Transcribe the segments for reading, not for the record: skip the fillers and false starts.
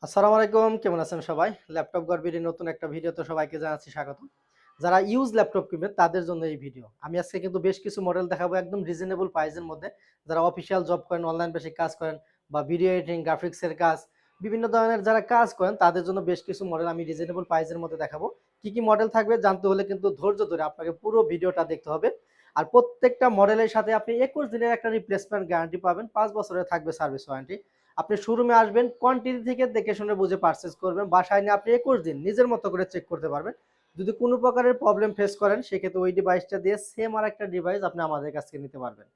আসসালামু আলাইকুম, কেমন আছেন সবাই? ল্যাপটপ গড়বিডির নতুন একটা ভিডিওতে সবাইকে জানাচ্ছি স্বাগতম। যারা ইউজ ল্যাপটপ কিনবেন তাদের জন্য এই ভিডিও। আমি আজকে কিন্তু বেশ কিছু মডেল দেখাবো একদম রিজনেবল প্রাইসের মধ্যে। যারা অফিসিয়াল জব করেন, অনলাইন বেসিক কাজ করেন বা ভিডিও এডিটিং, গ্রাফিক্সের কাজ, বিভিন্ন ধরনের যারা কাজ করেন তাদের জন্য বেশ কিছু মডেল আমি রিজনেবল প্রাইসের মধ্যে দেখাবো। কি, কি মডেল থাকবে জানতে হলে কিন্তু ধৈর্য ধরে আপনাকে পুরো ভিডিওটা দেখতে হবে। আর প্রত্যেকটা মডেলের সাথে আপনি 21 দিনের একটা রিপ্লেসমেন্ট গ্যারান্টি পাবেন, 5 বছরের থাকবে সার্ভিস ওয়ারেন্টি। আপনি শোরুমে আসবেন, কোয়ান্টিটি থেকে দেখে শুনে বুঝে পারচেজ করবেন। বাসায় নিয়ে আপনি 21 দিন নিজের মতো করে চেক করতে পারবেন। যদি কোনো প্রকারের প্রবলেম ফেস করেন সেক্ষেত্রে ওই ডিভাইসটা দিয়ে সেম আরেকটা ডিভাইস আপনি আমাদের কাছ থেকে নিতে পারবেন।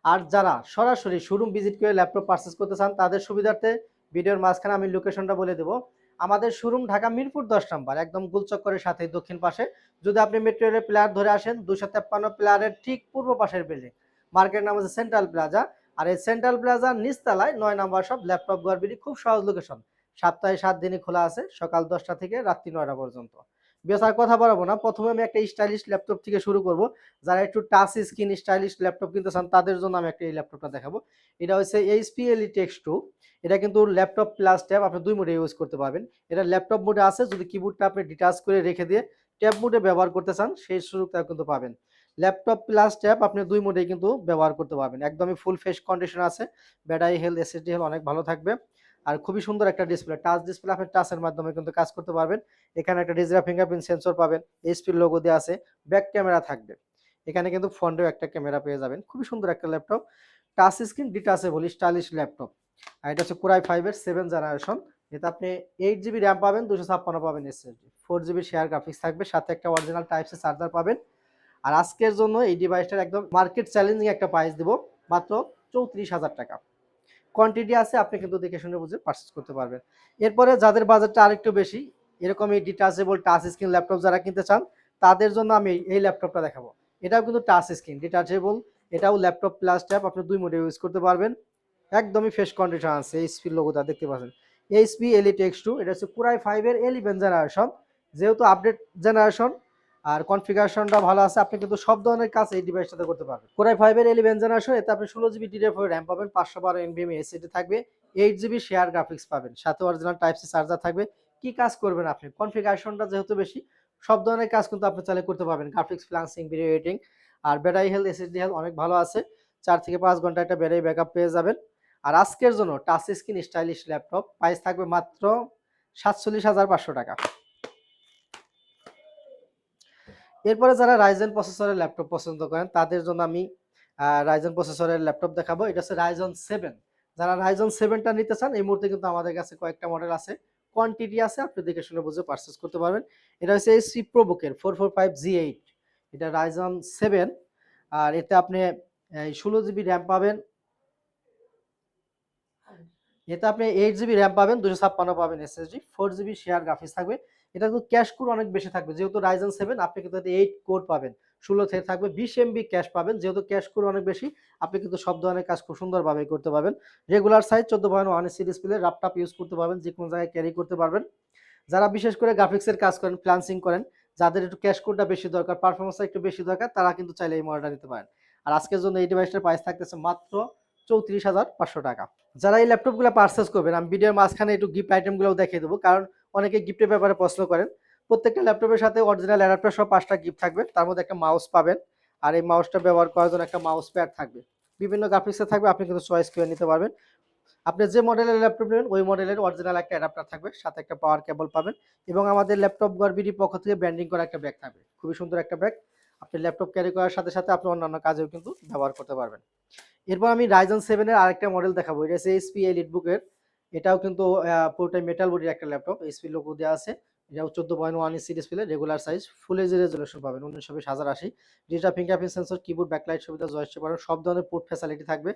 আর যারা সরাসরি শোরুম ভিজিট করে ল্যাপটপ পারচেজ করতে চান তাদের সুবিধার্থে ভিডিওর মাঝখানে আমি লোকেশনটা বলে দেবো। আমাদের শোরুম ঢাকা মিরপুর 10 নম্বর, একদম গোলচক্করের সাথে দক্ষিণ পাশে। যদি আপনি মেট্রো রেলের প্লেয়ার ধরে আসেন, 253 প্লেয়ারের ঠিক পূর্ব পাশের বিল্ডিং, মার্কেট নাম হচ্ছে সেন্ট্রাল প্লাজা। আর এই সেন্ট্রাল প্লাজার নিচতলায় 9 নাম্বার শপ ল্যাপটপ গড়বিডি, খুব সহজ লোকেশন। সপ্তাহে 7 দিনই খোলা আছে, সকাল 10টা থেকে রাত্রি 9টা পর্যন্ত। আর কথা বাড়াবো না, প্রথমে আমি একটা স্টাইলিশ ল্যাপটপ থেকে শুরু করব। যারা একটু টাচ স্ক্রিন স্টাইলিশ ল্যাপটপ কিনতে চান তাদের জন্য আমি একটা এই ল্যাপটপটা দেখাবো। এটা হচ্ছে এইচপি এলিট X2। এটা কিন্তু ল্যাপটপ প্লাস ট্যাব আপনি দুই মোডে ইউজ করতে পারবেন। এটা ল্যাপটপ মোডে আছে, যদি কিবোর্ডটা আপনি ডিটাচ করে রেখে দিয়ে ট্যাব মোডে ব্যবহার করতে চান সেই সুযোগটাও কিন্তু পাবেন। ল্যাপটপ প্লাস ট্যাব আপনি দুই মোডেই কিন্তু ব্যবহার করতে পারবেন। একদমই ফুল ফ্রেশ কন্ডিশন আছে, ব্যাটারি হেলথ, এসএসডি হেলথ অনেক ভালো থাকবে। আর খুবই সুন্দর একটা ডিসপ্লে, টাচ ডিসপ্লে, আপনি টাচের মাধ্যমে কিন্তু কাজ করতে পারবেন। এখানে একটা ডিজিটাল ফিঙ্গারপ্রিন্ট সেন্সর পাবেন, এইচপির লোগো দেওয়া আছে, ব্যাক ক্যামেরা থাকবে। এখানে কিন্তু ফ্রন্টেও একটা ক্যামেরা পেয়ে যাবেন। খুবই সুন্দর একটা laptop, touch screen, detachable, stylish laptop. আর এটা হচ্ছে কোরাই 5 এর 7 জেনারেশন। এতে আপনি 8 জিবি র্যাম পাবেন, 256 পাবেন এসএসডি, 4 জিবি শেয়ার গ্রাফিক্স থাকবে, সাথে একটা অরিজিনাল টাইপ সি চার্জার পাবেন। আর আজকের জন্য এই ডিভাইসটার একদম মার্কেট চ্যালেঞ্জিং একটা প্রাইস দেবো, মাত্র 34,000 টাকা। কোয়ান্টিটি আছে, আপনি কিন্তু দেখে শুনে বুঝে পারচেজ করতে পারবেন। এরপরে যাদের বাজেটটা আরেকটু বেশি, এরকম এই ডিটাচেবল টাচ স্ক্রিন ল্যাপটপ যারা কিনতে চান তাদের জন্য আমি এই ল্যাপটপটা দেখাবো। এটাও কিন্তু টাচ স্ক্রিন ডিটাচেবল, এটাও ল্যাপটপ প্লাস ট্যাব আপনি দুই মোডে ইউজ করতে পারবেন। একদমই ফ্রেশ কন্ডিশন আছে, এইচপি লোগোটা দেখতে পাচ্ছেন, এইচপি এলিট X2। এটা হচ্ছে কোরাই 5 এর 11 জেনারেশন, যেহেতু আপডেট জেনারেশন আর কনফিগারেশনটা ভালো আছে, আপনি কিন্তু সব ধরনের কাজ এই ডিভাইসটাতে করতে পারবেন। কোরাই 5 এর 11 জেনারেশন, এতে আপনি 16 জিবি DDR4 র্যাম পাবেন, 512 NVMe এসএসডি থাকবে, 8 জিবি শেয়ার গ্রাফিক্স পাবেন, সাথে অরিজিনাল টাইপ সি চার্জার থাকবে। কি কাজ করবেন আপনি, কনফিগারেশনটা যেহেতু বেশি, সব ধরনের কাজ কিন্তু আপনি চাইলে করতে পারবেন, গ্রাফিক্স, ফ্লান্সিং, ভিডিও এডিটিং। আর ব্যাটারি হেলথ, এসএসডি হেলথ অনেক ভালো আছে, 4 থেকে 5 ঘন্টা একটা ব্যাটারি ব্যাকআপ পেয়ে যাবেন। আর আজকের জন্য touch screen stylish laptop price থাকবে মাত্র 47,500 টাকা। এরপরে যারা রাইজেন প্রসেসরের ল্যাপটপ পছন্দ করেন তাদের জন্য আমি রাইজেন প্রসেসরের ল্যাপটপ দেখাবো। এটা হচ্ছে রাইজন 7। যারা রাইজন 7টা নিতে চান এই মুহূর্তে কিন্তু আমাদের কাছে কয়েকটা মডেল আছে, কোয়ান্টিটি আছে, আপনি দেখে শুনে বুঝে পারচেজ করতে পারবেন। এটা হচ্ছে এইচপি প্রোবুকের 445G8, এটা রাইজন 7। আর এতে আপনি 16 জিবি র্যাম পাবেন, এতে আপনি 8 জিবি র্যাম পাবেন, 256 পাবেন এসএসডি, 4 জিবি শেয়ার গ্রাফিক্স থাকবে। এটা কিন্তু ক্যাশ কোর অনেক বেশি থাকবে, যেহেতু রাইজেন 7 আপনি কিন্তু 8 কোর পাবেন, 16 থেকে থাকবে, 20 MB ক্যাশ পাবেন। যেহেতু ক্যাশ কোর অনেক বেশি, আপনি কিন্তু সব ধরনের কাজ খুব সুন্দরভাবে করতে পারবেন। Regular size 14.1 inch display, laptop use করতে পারবেন, যে কোনো জায়গায় ক্যারি করতে পারবেন। যারা বিশেষ করে গ্রাফিক্সের কাজ করেন, ফ্লান্সিং করেন, যাদের একটু ক্যাশ কোডটা বেশি দরকার, পারফরমেন্সটা একটু বেশি দরকার, তারা কিন্তু চাইলে এই মডেলটা নিতে পারেন। আর আজকের জন্য এই ডিভাইসটার প্রাইস থাকতেছে মাত্র 34,500 টাকা। যারা এই ল্যাপটপগুলো পারচেজ করবেন, আমি ভিডিওর মাঝখানে একটু গিফট আইটেমগুলোও দেখিয়ে দেবো, কারণ অনেকে গিফটের ব্যাপারে প্রশ্ন করেন। প্রত্যেকটা ল্যাপটপের সাথে অরিজিনাল অ্যাডাপ্টার সহ 5টা গিফট থাকবে, তার মধ্যে একটা মাউস পাবেন। আর এই মাউসটা ব্যবহার করার জন্য একটা মাউস প্যাড থাকবে, বিভিন্ন গ্রাফিক্সে থাকবে, আপনি কিন্তু চয়েস করে নিতে পারবেন। আপনি যে মডেলের ল্যাপটপ নেবেন ওই মডেলের অরিজিনাল একটা অ্যাডাপ্টার থাকবে, সাথে একটা পাওয়ার কেবল পাবেন, এবং আমাদের ল্যাপটপ গড়বিডির পক্ষ থেকে ব্র্যান্ডিং করা একটা ব্যাগ থাকবে, খুবই সুন্দর একটা ব্যাগ। আপনি ল্যাপটপ ক্যারি করার সাথে সাথে আপনি অন্যান্য কাজেও কিন্তু ব্যবহার করতে পারবেন। এরপর আমি রাইজন 7 এর আরেকটা মডেল দেখাবো, এটা হচ্ছে এইচপি এলিট বুকের। এটাও কিন্তু পুরোটাই মেটাল বডির একটা ল্যাপটপ, এইচপি লোগো দেওয়া আছে। এটাও 14.1 inch display, regular size, full HD resolution পাবেন, 1920x1080, digital fingerprint sensor, keyboard, backlight সুবিধা, জয়স্টিক বাটন, সব ধরনের পোর্ট ফ্যাসিলিটি থাকবে,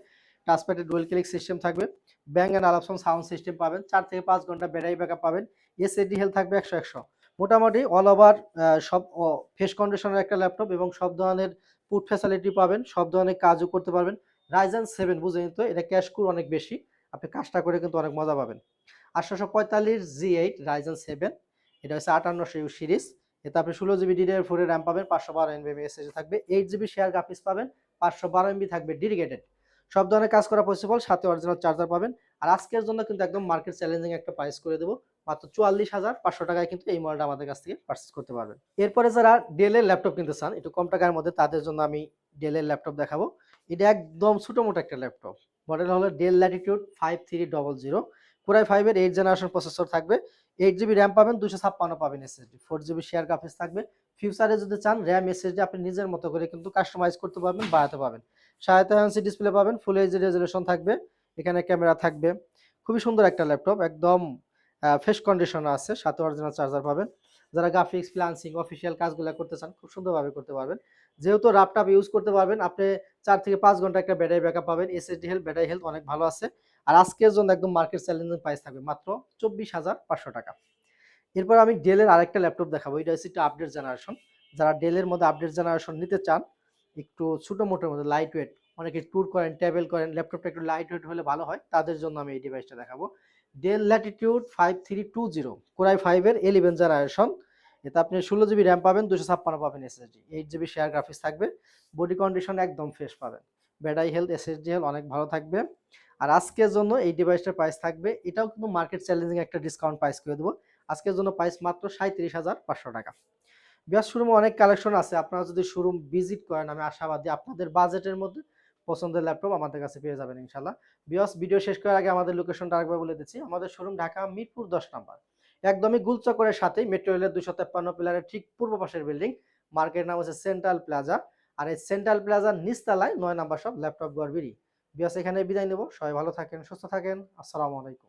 টাচপ্যাডে ডুয়াল ক্লিক সিস্টেম থাকবে, ব্যাং এন্ড আলাপসন সাউন্ড সিস্টেম পাবেন, 4 থেকে 5 ঘন্টা ব্যাটারি ব্যাকআপ পাবেন, এসএসডি হেলথ থাকবে 100। মোটামুটি অল ওভার সব ফ্রেশ কন্ডিশনের একটা ল্যাপটপ, এবং সব ধরনের পোর্ট ফ্যাসিলিটি পাবেন, সব ধরনের কাজও করতে পারবেন। রাইজেন 7 বুঝে নিতে, এটা ক্যাশ কোর অনেক বেশি, আপনি কাজটা করে কিন্তু অনেক মজা পাবেন। 845G8 রাইজেন 7, এটা হচ্ছে 5800 সিরিজ। এতে আপনি 16 জিবি DDR4 র্যাম পাবেন, 512 NVMe এসএসডি থাকবে, 8 জিবি শেয়ার গ্রাফিক্স পাবেন, 512 MB থাকবে ডেডিকেটেড। সব ধরনের কাজ করা পসিবল, সাথে অরিজিনাল চার্জার পাবেন। আর আজকের জন্য কিন্তু একদম মার্কেট চ্যালেঞ্জিং একটা প্রাইস করে দেবো, মাত্র 44,500 টাকায় কিন্তু এই মডেলটা আমাদের কাছ থেকে পারচেজ করতে পারবেন। এরপরে যারা ডেলের ল্যাপটপ কিনতে চান একটু কম টাকার মধ্যে, তাদের জন্য আমি ডেলের ল্যাপটপ দেখাবো। এটা একদম ছোট মোটো একটা ল্যাপটপ। মডেল হলো ডেল ল্যাটিটিউড 5300, কোরাই 5 এর 8 জেনারেশন প্রসেসর থাকবে, 8 জিবি র্যাম পাবেন, 256 পাবেন এসএসডি, 4 জিবি শেয়ার গ্রাফিক্স থাকবে। ফিউচারে যদি চান র্যাম এসএসডি আপনি নিজের মতো করে কিন্তু কাস্টমাইজ করতে পারবেন, বাড়াতে পারবেন। 7.5 ইঞ্চি ডিসপ্লে পাবেন, ফুল এইচডি রেজোলিউশন থাকবে, এখানে ক্যামেরা থাকবে। খুবই সুন্দর একটা ল্যাপটপ, একদম ফ্রেশ কন্ডিশনে আছে, সাথে অরিজিনাল চার্জার পাবেন। যারা গ্রাফিক্স, ফ্রিল্যান্সিং, অফিসিয়াল কাজগুলো করতে চান খুব সুন্দরভাবে করতে পারবেন। যেহেতু ল্যাপটপ ইউজ করতে পারবেন, আপনি 4 থেকে 5 ঘন্টা একটা ব্যাটারি ব্যাকআপ পাবেন। এসএসডি হেলথ, ব্যাটারি হেলথ অনেক ভালো আছে। আর আজকের জন্য একদম মার্কেট চ্যালেঞ্জিং প্রাইস থাকবে মাত্র 24,500 টাকা। এরপর আমি ডেলের আরেকটা ল্যাপটপ দেখাবো, এটা হচ্ছে একটু আপডেট জেনারেশন। যারা ডেলের মধ্যে আপডেট জেনারেশন নিতে চান, একটু ছোট মোটোর মধ্যে লাইট ওয়েট, অনেকে ট্যুর করেন, ট্রাভেল করেন, ল্যাপটপটা একটু লাইট ওয়েট হলে ভালো হয়, তাদের জন্য আমি এই ডিভাইসটা দেখাবো। ডেল ল্যাটিটিউড 5320, কোরাই 5 এর 11 জেনারেশন। এতে আপনি 16 জিবি র্যাম পাবেন, 256 পাবেন এসএসডি, 8 জিবি শেয়ার গ্রাফিক্স থাকবে। বডি কন্ডিশন একদম ফ্রেশ পাবেন, ব্যাটারি হেলথ, এসএসডি হেলথ অনেক ভালো থাকবে। আর আজকের জন্য এই ডিভাইসটার প্রাইস থাকবে, এটাও কিন্তু মার্কেট চ্যালেঞ্জিং একটা ডিসকাউন্ট প্রাইস করে দেবো। আজকের জন্য প্রাইস মাত্র 37,500 টাকা। বিয়াস শোরুমে অনেক কালেকশন আছে, আপনারা যদি শোরুম ভিজিট করেন আমি আশাবাদী আপনাদের বাজেটের মধ্যে পছন্দের ল্যাপটপ আমাদের কাছে পেয়ে যাবেন ইনশাল্লাহ। বিয়াস ভিডিও শেষ করার আগে আমাদের লোকেশনটা আরেকবার বলে দিচ্ছি। আমাদের শোরুম ঢাকা মিরপুর 10 নাম্বার, একদমই গুলচক্করের সাথেই মেট্রো রেলের 253 পিলারের ঠিক পূর্ব পাশের বিল্ডিং। মার্কেটের নাম হচ্ছে সেন্ট্রাল প্লাজা। আর এই সেন্ট্রাল প্লাজার নিচতলায় 9 নাম্বার শপ ল্যাপটপ গড়বিড়ি। বিয়াস এখানে বিদায় নেব, সবাই ভালো থাকেন, সুস্থ থাকেন, আসসালামু আলাইকুম।